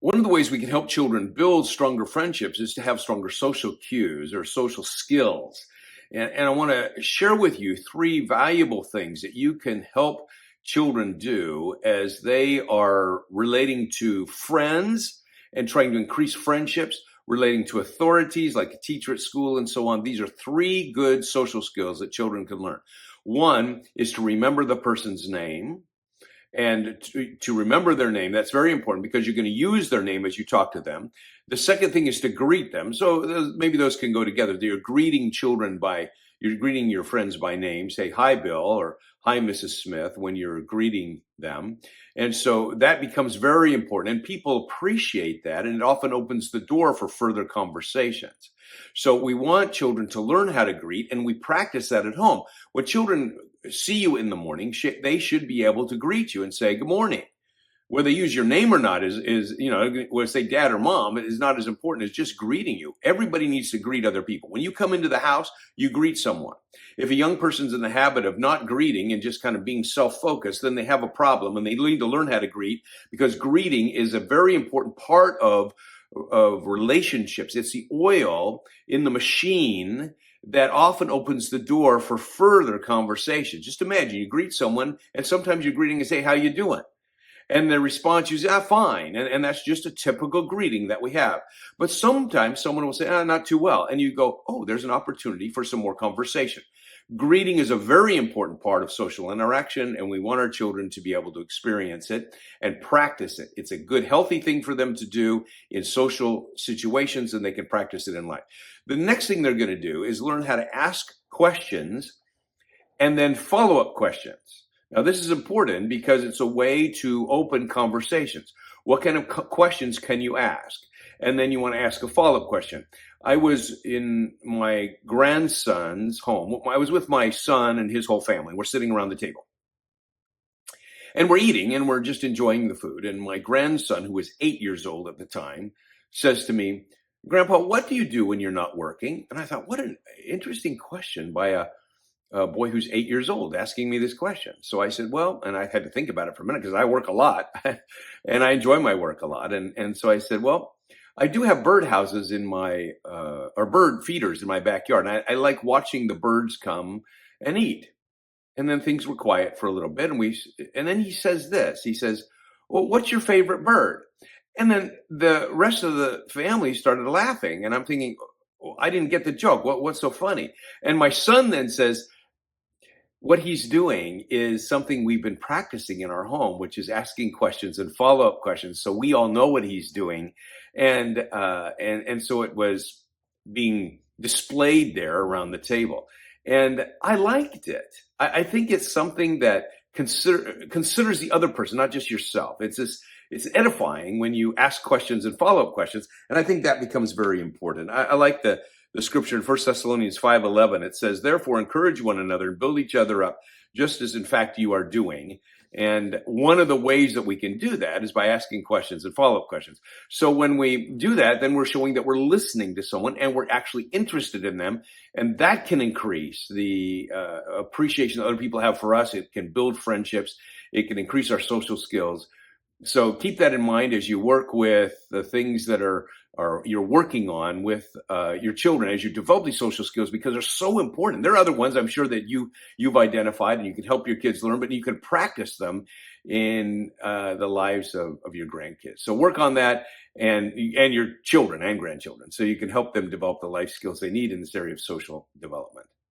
One of the ways we can help children build stronger friendships is to have stronger social cues or social skills. And I want to share with you three valuable things that you can help children do as they are relating to friends and trying to increase friendships, relating to authorities like a teacher at school and so on. These are three good social skills that children can learn. One is to remember the person's name. And to remember their name, that's very important because you're going to use their name as you talk to them. The second thing is to greet them. So maybe those can go together. You're greeting your friends by name. Say, hi, Bill, or hi, Mrs. Smith, when you're greeting them. And so that becomes very important. And people appreciate that. And it often opens the door for further conversations. So we want children to learn how to greet, and we practice that at home. When children see you in the morning, they should be able to greet you and say, good morning. Whether they use your name or not whether say dad or mom is not as important as just greeting you. Everybody needs to greet other people. When you come into the house, you greet someone. If a young person's in the habit of not greeting and just kind of being self-focused, then they have a problem, and they need to learn how to greet, because greeting is a very important part of relationships. It's the oil in the machine that often opens the door for further conversation. Just imagine you greet someone, and sometimes you're greeting and say, how you doing? And the response is, fine. And that's just a typical greeting that we have. But sometimes someone will say, not too well. And you go, oh, there's an opportunity for some more conversation. Greeting is a very important part of social interaction, and we want our children to be able to experience it and practice it. It's a good, healthy thing for them to do in social situations, and they can practice it in life. The next thing they're going to do is learn how to ask questions and then follow-up questions. Now, this is important because it's a way to open conversations. What kind of questions can you ask? And then you want to ask a follow-up question. I was in my grandson's home. I was with my son and his whole family. We're sitting around the table. And we're eating, and we're just enjoying the food. And my grandson, who was 8 years old at the time, says to me, Grandpa, what do you do when you're not working? And I thought, what an interesting question by a boy who's 8 years old asking me this question. So I said, well, and I had to think about it for a minute because I work a lot and I enjoy my work a lot. And so I said, well, I do have bird houses or bird feeders in my backyard. And I like watching the birds come and eat. And then things were quiet for a little bit. And then he says this, he says, well, what's your favorite bird? And then the rest of the family started laughing. And I'm thinking, oh, I didn't get the joke. What's so funny? And my son then says, what he's doing is something we've been practicing in our home, which is asking questions and follow-up questions. So we all know what he's doing. And so it was being displayed there around the table. And I liked it. I think it's something that considers the other person, not just yourself. It's edifying when you ask questions and follow-up questions. And I think that becomes very important. I like the scripture in 1 Thessalonians 5:11. It says, therefore, encourage one another and build each other up, just as in fact you are doing. And one of the ways that we can do that is by asking questions and follow-up questions. So when we do that, then we're showing that we're listening to someone and we're actually interested in them. And that can increase the appreciation that other people have for us. It can build friendships. It can increase our social skills. So keep that in mind as you work with the things that you're working on with your children as you develop these social skills, because they're so important. There are other ones I'm sure that you've identified and you can help your kids learn, but you can practice them in the lives of your grandkids. So work on that and your children and grandchildren so you can help them develop the life skills they need in this area of social development.